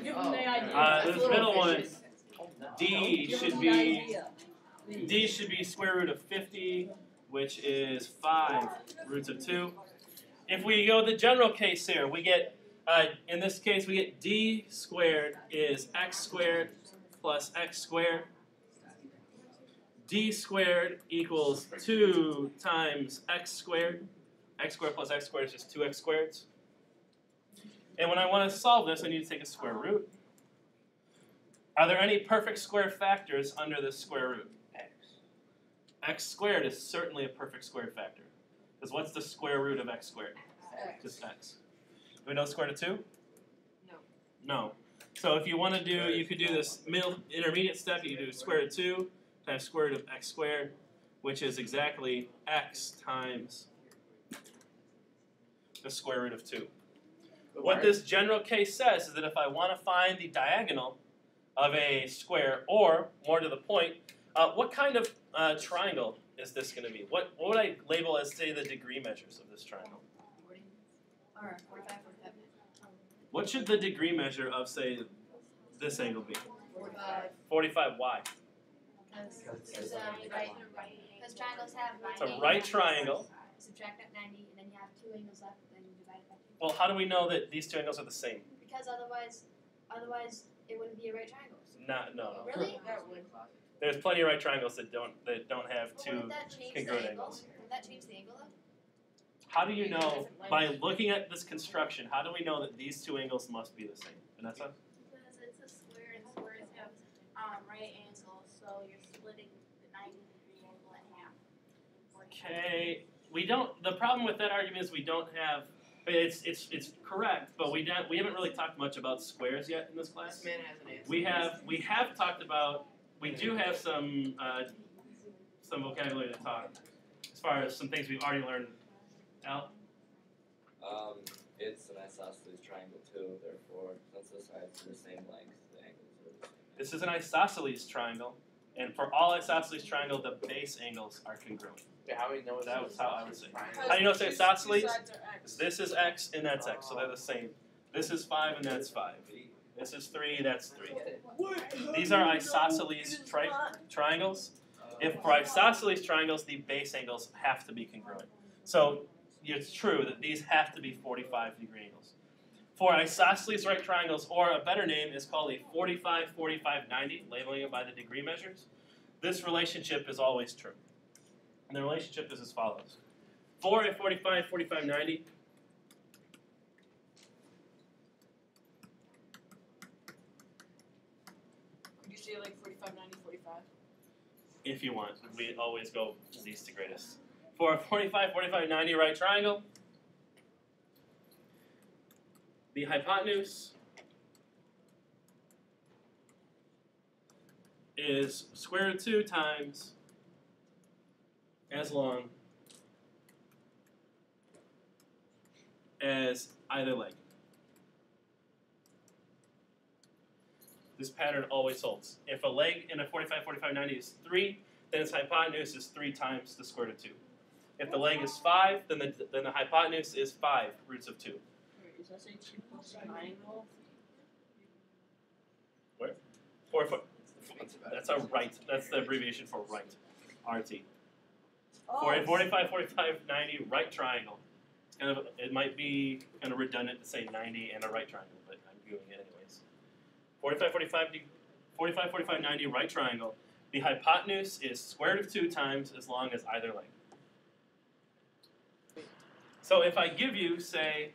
give them the idea. This middle one, D should be square root of 50, which is 5 roots of 2. If we go the general case here, we get, in this case, we get D squared is x squared plus x squared. D squared equals 2 times x squared. X squared plus x squared is just 2x squareds. And when I want to solve this, I need to take a square root. Are there any perfect square factors under this square root? X squared is certainly a perfect square factor. Because what's the square root of x squared? Just x. Do we know square root of 2? No. No. So if you want to do, you could do this middle intermediate step. You could do square root of 2 times square root of x squared, which is exactly x times the square root of 2. What this general case says is that if I want to find the diagonal of a square, or more to the point, what kind of triangle is this going to be? What would I label as, say, the degree measures of this triangle? 40 or 45, 45. What should the degree measure of, say, this angle be? 45. 45. Why? Because triangles have It's a right triangle. Subtract that 90, and then you have 2 angles left, then you divide it by 2. Well, how do we know that these two angles are the same? Because otherwise it wouldn't be a right triangle. No. Really? There's plenty of right triangles that don't have Well, two would that change congruent the angle? angles. Would that change the angle though? How do you know, by looking at this construction, how do we know that these two angles must be the same? Vanessa? Because it's a square and squares have right angles, so you're splitting the 90-degree angle in half. Okay, we don't. The problem with that argument is we don't have. It's correct, but we haven't really talked much about squares yet in this class. This man has an answer. We have talked about. We do have some vocabulary to talk as far as some things we've already learned. Al? It's an isosceles triangle too, therefore, since the sides are the same length, the angles are the same. This is an isosceles triangle, and for all isosceles triangle, the base angles are congruent. Yeah, how do we know That was how I would say. triangle? How do you know it's Two isosceles? sides are X. This is x and that's x, so they're the same. This is 5 and that's 5. This is 3, that's 3. These are isosceles triangles. If for isosceles triangles, the base angles have to be congruent. So it's true that these have to be 45-degree angles. For isosceles right triangles, or a better name is called a 45, 45, 90, labeling it by the degree measures, this relationship is always true. And the relationship is as follows. For a 45, 45, 90, Could you say like 45, 90, 45? if you want, we always go least to greatest. For a 45, 45, 90 right triangle, the hypotenuse is square root of 2 times as long as either leg. This pattern always holds. If a leg in a 45, 45, 90 is 3, then its hypotenuse is 3 times the square root of 2. If the leg is 5, then the hypotenuse is 5 roots of 2. Wait, is that say 2 plus triangle? Where? That's a right. That's the abbreviation for right. RT. For a 45, 45, 90 right triangle, it's kind of, it might be kind of redundant to say 90 and a right triangle, but I'm doing it anyways. 45, 45, 90 right triangle. The hypotenuse is square root of 2 times as long as either leg. So if I give you, say,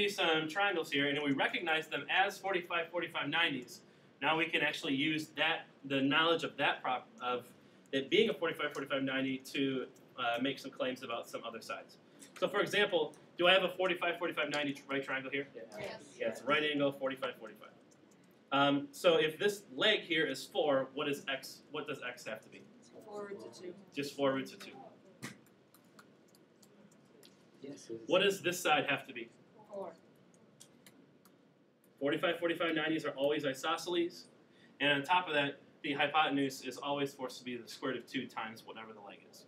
some triangles here, and we recognize them as 45, 45, 90s, now we can actually use that, the knowledge of that of it being a 45, 45, 90 to make some claims about some other sides. So for example, do I have a 45, 45, 90 right triangle here? Yes. Yeah, it's right angle, 45, 45. So if this leg here is 4, what does x have to be? 4 roots of 2. Just 4 roots of 2. Yes. What does this side have to be? 4. 45, 45, 90s are always isosceles. And on top of that, the hypotenuse is always forced to be the square root of 2 times whatever the leg is.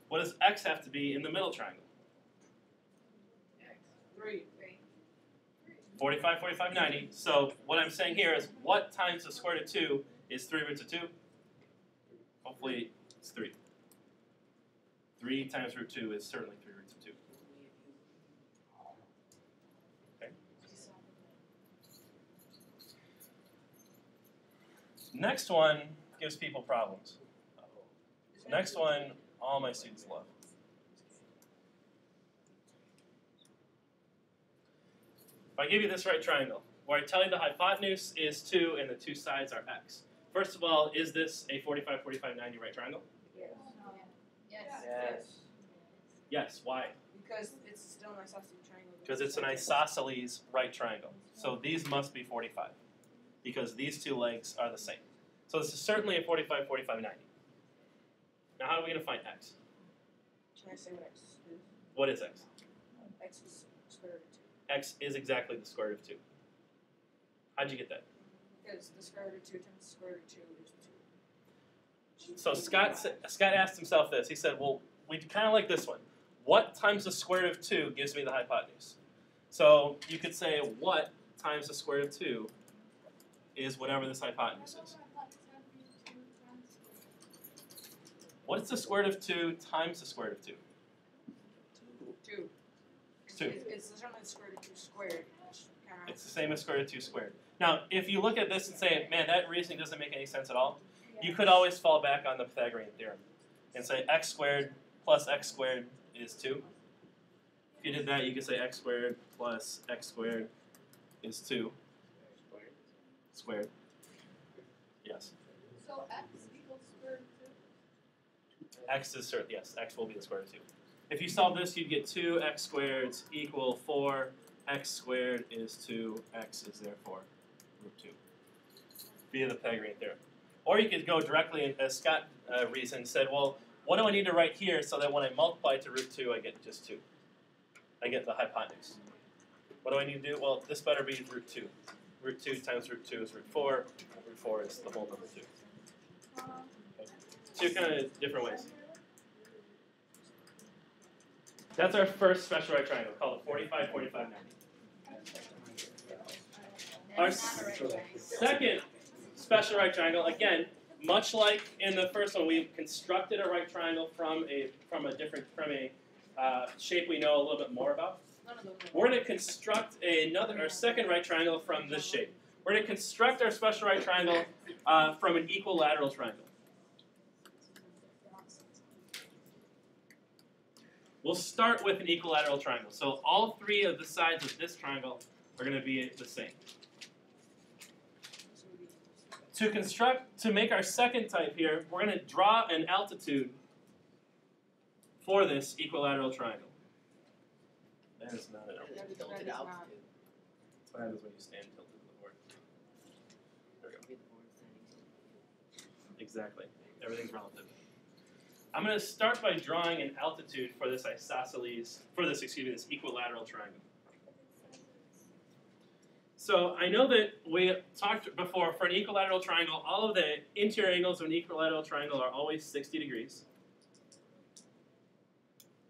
What does x have to be in the middle triangle? 3. 45, 45, 90. So what I'm saying here is what times the square root of 2 is 3 roots of 2? Hopefully it's 3. 3 times root 2 is certainly 3 roots of 2. Okay. Next one gives people problems. Next one, all my students love. If I give you this right triangle, where I tell you the hypotenuse is 2 and the two sides are x. First of all, is this a 45, 45, 90 right triangle? Yes. Yes. Yes. Yes. Why? Because it's still an isosceles triangle. Because it's an isosceles right triangle. So these must be 45. Because these two legs are the same. So this is certainly a 45, 45, 90. Now how are we going to find x? Can I say what x is? What is x? X is square root of 2. X is exactly the square root of 2. How'd you get that? Because the square root of 2 times the square root of 2 is 2. So Scott asked himself this. He said, well, we kind of like this one. What times the square root of 2 gives me the hypotenuse? So you could say what times the square root of 2 is whatever this hypotenuse is. What's the square root of 2 times the square root of 2? 2. 2. It's certainly the square root of 2 squared. It's the same as square root of 2 squared. Now, if you look at this and say, man, that reasoning doesn't make any sense at all, you could always fall back on the Pythagorean theorem and say x squared plus x squared is 2. If you did that, you could say x squared plus x squared is 2. Squared. Yes. So x equals square root of 2? X is certain. Yes, x will be the square root of 2. If you solve this, you'd get 2x squareds equal 4. X squared is 2. X is therefore root 2. Via the Pythagorean theorem. Or you could go directly, as Scott reasoned, said, well, what do I need to write here so that when I multiply to root 2, I get just 2? I get the hypotenuse. What do I need to do? Well, this better be root 2. Root 2 times root 2 is root 4. Root 4 is the whole number 2. Okay. Two kind of different ways. That's our first special right triangle, called a 45, 45, 90. Our second special right triangle, again, much like in the first one, we constructed a right triangle from a shape we know a little bit more about. We're going to construct our second right triangle from this shape. We're going to construct our special right triangle from an equilateral triangle. We'll start with an equilateral triangle. So all three of the sides of this triangle are going to be the same. To make our second type here, we're going to draw an altitude for this equilateral triangle. That is not an altitude. Tilted altitude. That's what happens when you stand tilted to the board. There we go. Exactly. Everything's relative. I'm going to start by drawing an altitude for this this equilateral triangle. So I know that we talked before, for an equilateral triangle, all of the interior angles of an equilateral triangle are always 60 degrees.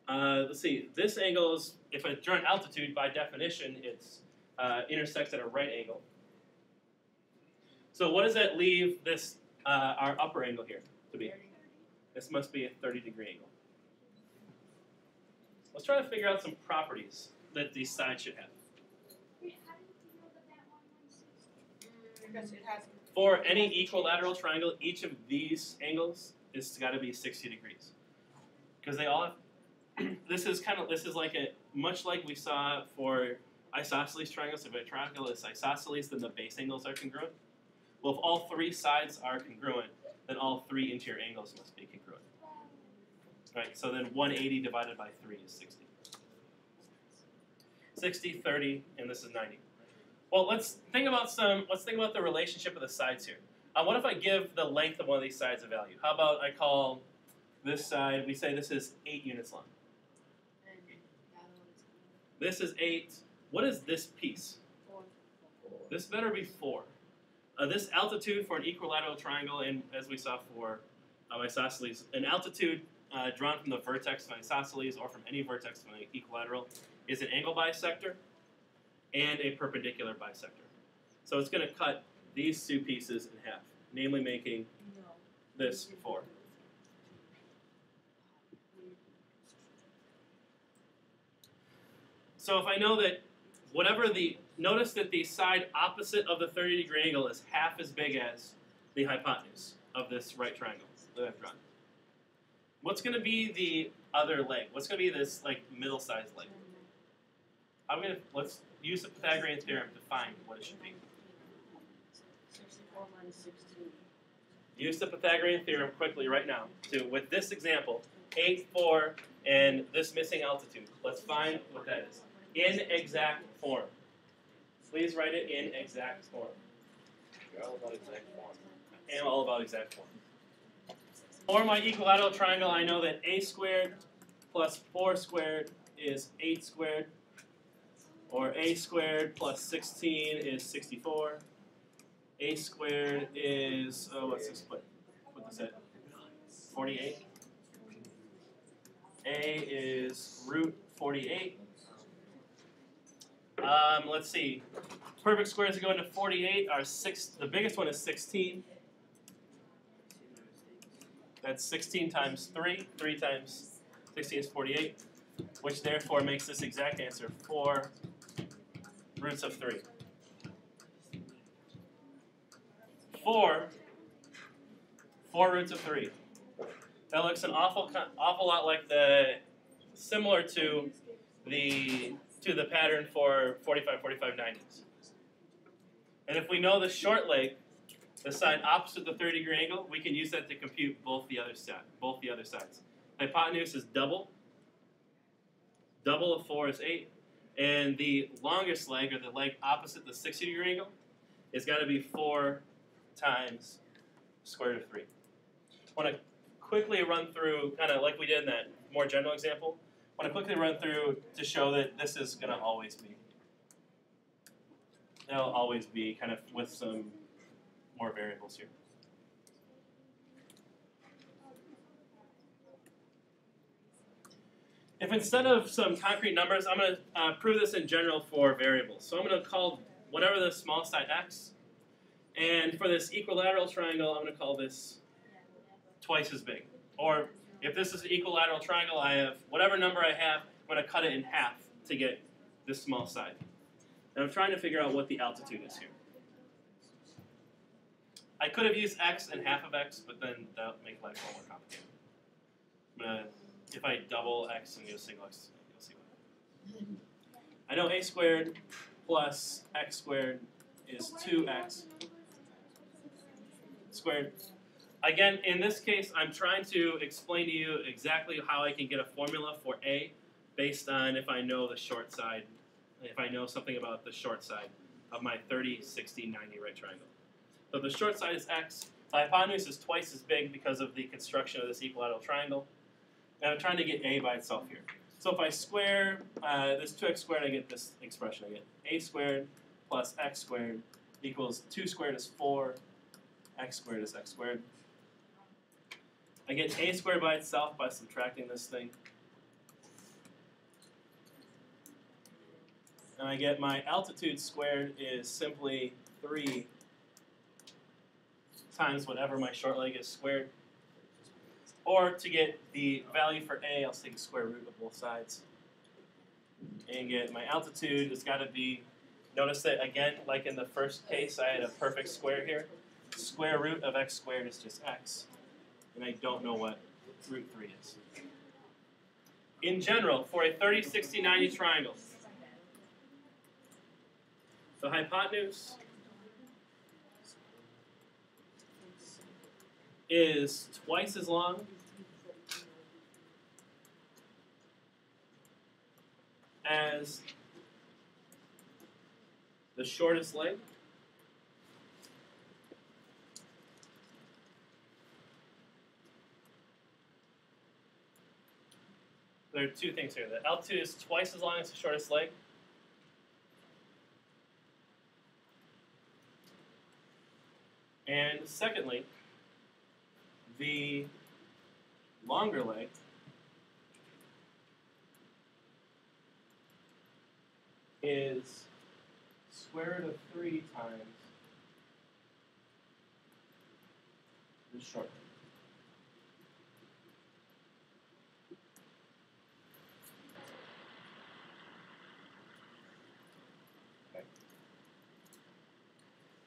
Let's see, this angle is, if I draw an altitude, by definition, it's intersects at a right angle. So what does that leave this, our upper angle here to be? This must be a 30-degree angle. Let's try to figure out some properties that these sides should have. Because it has. For any equilateral triangle, each of these angles is got to be 60 degrees, because they all have. This is like much like we saw for isosceles triangles. If a triangle is isosceles, then the base angles are congruent. Well, if all three sides are congruent, then all three interior angles must be congruent. Right. So then 180 divided by 3 is 60. 60, 30, and this is 90. Well, let's think about the relationship of the sides here. What if I give the length of one of these sides a value? How about I call this side, we say this is 8 units long. This is 8. What is this piece? 4. This better be 4. This altitude for an equilateral triangle, and as we saw for isosceles, an altitude drawn from the vertex of an isosceles or from any vertex of an equilateral is an angle bisector. and a perpendicular bisector. So it's going to cut these two pieces in half, namely making this 4. So if I know that notice that the side opposite of the 30-degree angle is half as big as the hypotenuse of this right triangle that I've drawn. What's going to be the other leg? What's going to be this like middle-sized leg? Let's use the Pythagorean theorem to find what it should be. 64 minus 16. Use the Pythagorean theorem quickly right now with this example, 8, 4, and this missing altitude. Let's find what that is. In exact form. Please write it in exact form. You're all about exact form. I am all about exact form. For my equilateral triangle, I know that a squared plus 4 squared is 8 squared, or a squared plus 16 is 64. A squared is, what's this split? What this at? 48. A is root 48. Let's see. Perfect squares that go into 48 are the biggest one is 16. That's 16 times 3. 3 times 16 is 48, which therefore makes this exact answer 4 roots of 3. 4 roots of 3. That looks an awful lot like similar to the pattern for 45, 45, 90s. And if we know the short leg, the side opposite the 30-degree angle, we can use that to compute both the other sides. Hypotenuse is double. Double of 4 is 8. And the longest leg, or the leg opposite the 60-degree angle, is got to be 4 times square root of 3. I want to quickly run through, kind of like we did in that more general example, I want to quickly run through to show that this is going to always be. That'll always be kind of with some more variables here. If instead of some concrete numbers, I'm going to prove this in general for variables. So I'm going to call whatever the small side x, and for this equilateral triangle, I'm going to call this twice as big. Or if this is an equilateral triangle, I have whatever number I have, I'm going to cut it in half to get this small side. And I'm trying to figure out what the altitude is here. I could have used x and half of x, but then that would make life a little more complicated. If I double x and use single x, you'll see what. I know a squared plus x squared is 2x squared. Again, in this case, I'm trying to explain to you exactly how I can get a formula for a based on if I know the short side, if I know something about the short side of my 30, 60, 90 right triangle. So the short side is x. The hypotenuse is twice as big because of the construction of this equilateral triangle. And I'm trying to get a by itself here. So if I square this 2x squared, I get this expression. I get a squared plus x squared equals 2 squared is 4, x squared is x squared. I get a squared by itself by subtracting this thing. And I get my altitude squared is simply 3 times whatever my short leg is squared. Or to get the value for a, I'll take square root of both sides. And get my altitude, it's got to be, notice that again, like in the first case, I had a perfect square here. Square root of x squared is just x. And I don't know what root 3 is. In general, for a 30, 60, 90 triangle, the hypotenuse is twice as long as the shortest leg. There are two things here. The altitude is twice as long as the shortest leg. And secondly, the longer leg is square root of 3 times the short leg.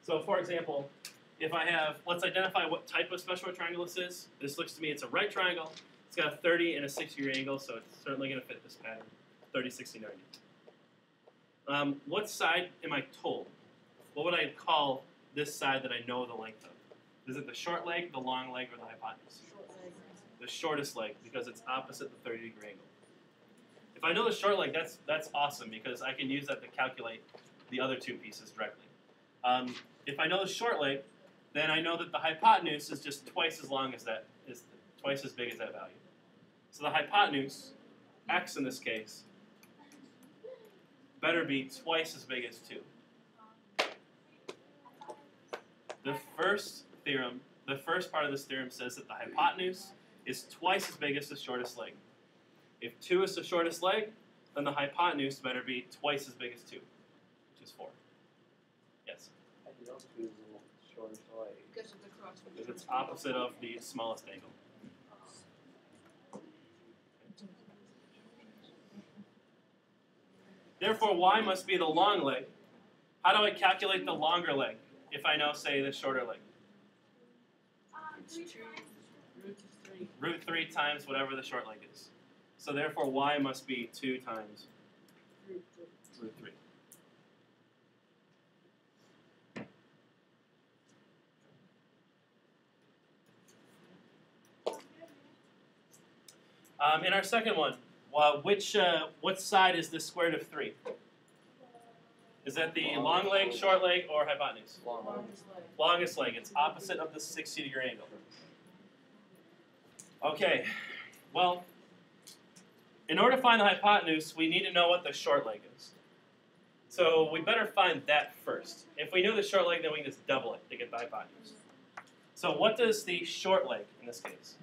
So for example, if I have, let's identify what type of special right triangle this is. This looks to me, it's a right triangle. It's got a 30 and a 60-degree angle, so it's certainly going to fit this pattern, 30, 60, 90. What side am I told? What would I call this side that I know the length of? Is it the short leg, the long leg, or the hypotenuse? Short leg. The shortest leg, because it's opposite the 30-degree angle. If I know the short leg, that's awesome, because I can use that to calculate the other two pieces directly. If I know the short leg, then I know that the hypotenuse is just twice as long as that, is twice as big as that value. So the hypotenuse, x in this case, better be twice as big as 2. The first part of this theorem says that the hypotenuse is twice as big as the shortest leg. If 2 is the shortest leg, then the hypotenuse better be twice as big as 2, which is 4. Yes? I know 2 is the shortest leg. Because of the cross. Because it's opposite of the smallest angle. Therefore, y must be the long leg. How do I calculate the longer leg if I know, say, the shorter leg? 3 times. Root of 3. Root 3 times whatever the short leg is. So therefore, y must be 2 times Root 3. root 3. In our second one, what side is the square root of 3? Is that the long leg, short leg, or hypotenuse? Long leg. Longest leg. Longest leg. It's opposite of the 60-degree angle. Okay, well, in order to find the hypotenuse, we need to know what the short leg is. So we better find that first. If we know the short leg, then we can just double it to get the hypotenuse. So what does the short leg in this case?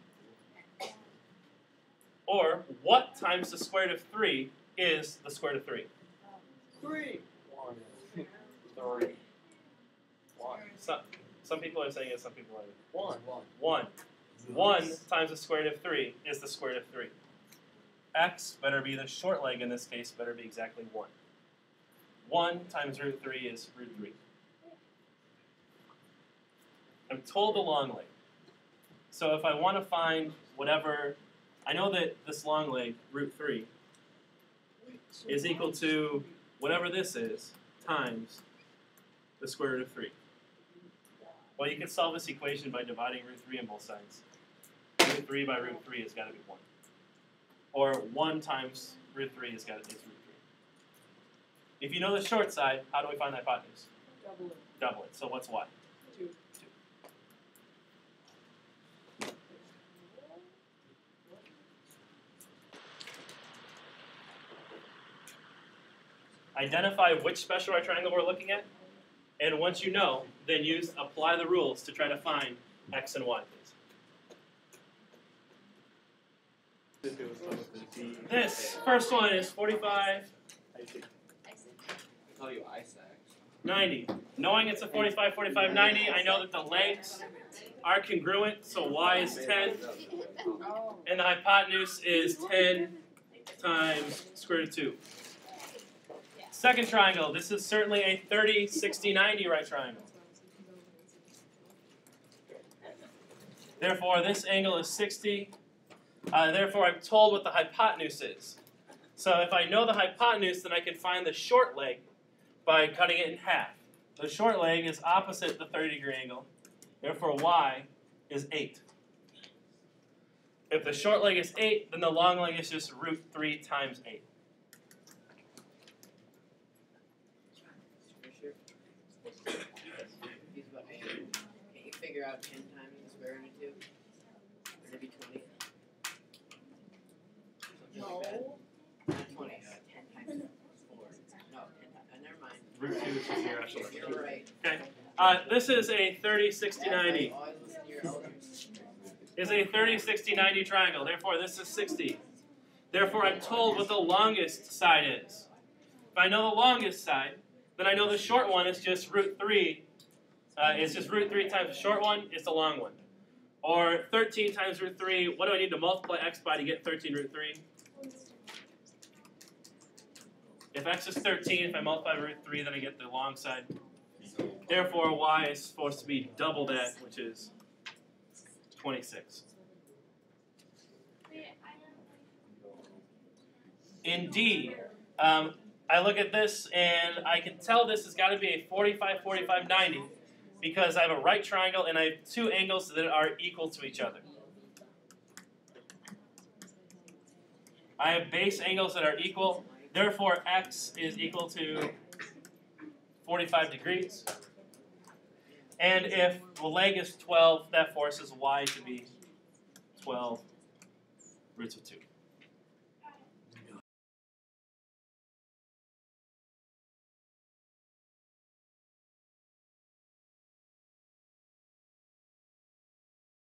Or what times the square root of 3 is the square root of 3? 3. 1. 3. 1. Some people are saying it, some people are 1. 1. 1 times the square root of 3 is the square root of 3. X better be the short leg in this case, better be exactly 1. 1 times root 3 is root 3. I'm told the long leg. So if I want to find whatever, I know that this long leg, root 3, is equal to whatever this is times the square root of 3. Well, you can solve this equation by dividing root 3 on both sides. Root 3 by root 3 has got to be 1. Or 1 times root 3 is root 3. If you know the short side, how do we find the hypotenuse? Double it. Double it. So what's y? 2. Identify which special right triangle we're looking at, and once you know, then apply the rules to try to find x and y, please. This first one is 45, I tell you Isaac. 90. Knowing it's a 45, 45, 90, I know that the legs are congruent, so y is 10, Oh. and the hypotenuse is 10 times square root of 2. Second triangle, this is certainly a 30, 60, 90 right triangle. Therefore, this angle is 60. Therefore, I'm told what the hypotenuse is. So if I know the hypotenuse, then I can find the short leg by cutting it in half. The short leg is opposite the 30-degree angle. Therefore, y is 8. If the short leg is 8, then the long leg is just root 3 times 8. Can you figure out 10 times the square root of 2? Or maybe 20? Something like that. Not 20, 10 times 4. No, 10 times. Never mind. Root 2 is just your actual. You're right. Okay. This is a 30, 60, 90. Always listen to your elders. Is a 30, 60, 90 triangle. Therefore, this is 60. Therefore, I'm told what the longest side is. If I know the longest side, then I know the short one is just root 3. It's just root 3 times the short one, it's the long one. Or 13 times root 3, what do I need to multiply x by to get 13 root 3? If x is 13, if I multiply root 3, then I get the long side. Therefore, y is supposed to be double that, which is 26. In D, I look at this and I can tell this has got to be a 45, 45, 90 because I have a right triangle and I have two angles that are equal to each other. I have base angles that are equal, therefore x is equal to 45 degrees. And if the leg is 12, that forces y to be 12 roots of 2.